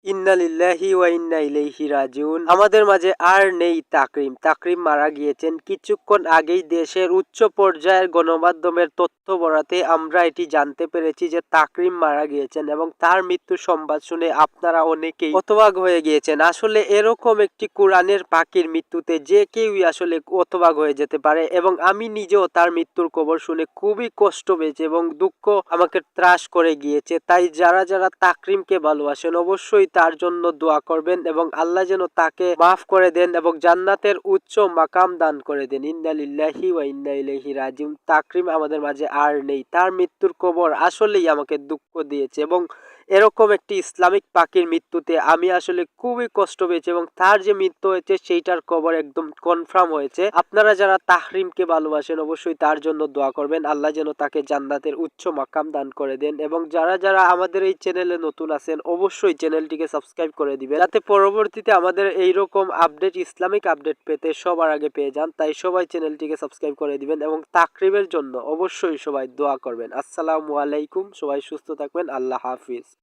ইন্না লিল্লাহি ওয়া ইন্না ইলাইহি রাজিউন। আমাদের মাঝে আর নেই তাকরিম। তাকরিম মারা গিয়েছেন কিছুক্ষণ আগেই। দেশের উচ্চ পর্যায়ের গণমাধ্যমের তথ্য বরাতে আমরা এটি জানতে পেরেছি যে তাকরিম মারা গিয়েছেন এবং তার মৃত্যুর সংবাদ শুনে আপনারা অনেকেই হতবাক হয়ে গিয়েছেন। আসলে এরকম একটি কোরআনের পাখির মৃত্যুতে যে কেউই আসলে হতবাক হয়ে যেতে পারে এবং আমি নিজেও তার মৃত্যুর খবর শুনে খুবই কষ্ট পেয়েছি এবং দুঃখ আমাকে ত্রাস করে গিয়েছে। তাই যারা যারা তাকরিমকে ভালোবাসেন অবশ্যই তার জন্য দোয়া করবেন এবং আল্লাহ যেন তাকে মাফ করে দেন এবং জান্নাতের উচ্চ মাকাম দান করে দেন। ইন্না লিল্লাহি ওয়া ইন্না ইলাইহি রাজিউন। তাকরিম আমাদের মাঝে আর নেই। তার মৃত্যুর খবর আসলেই আমাকে দুঃখ দিয়েছে এবং এরকম একটি ইসলামিক পাখির মৃত্যুতে আমি আসলে খুবই কষ্ট পেয়েছি এবং তার যে মৃত্যু হয়েছে সেইটার খবর একদম কনফার্ম হয়েছে। আপনারা যারা তাহরিমকে ভালোবাসেন অবশ্যই তার জন্য দোয়া করবেন, আল্লাহ যেন তাকে জান্নাতের উচ্চ মাকাম দান করে দেন। এবং যারা যারা আমাদের এই চ্যানেলে নতুন আছেন অবশ্যই চ্যানেলটিকে সাবস্ক্রাইব করে দিবেন, যাতে পরবর্তীতে আমাদের এইরকম আপডেট, ইসলামিক আপডেট পেতে সবার আগে পেয়ে যান। তাই সবাই চ্যানেলটিকে সাবস্ক্রাইব করে দিবেন এবং তাকরিমের জন্য অবশ্যই সবাই দোয়া করবেন। আসসালামু আলাইকুম। সবাই সুস্থ থাকবেন। আল্লাহ হাফিজ।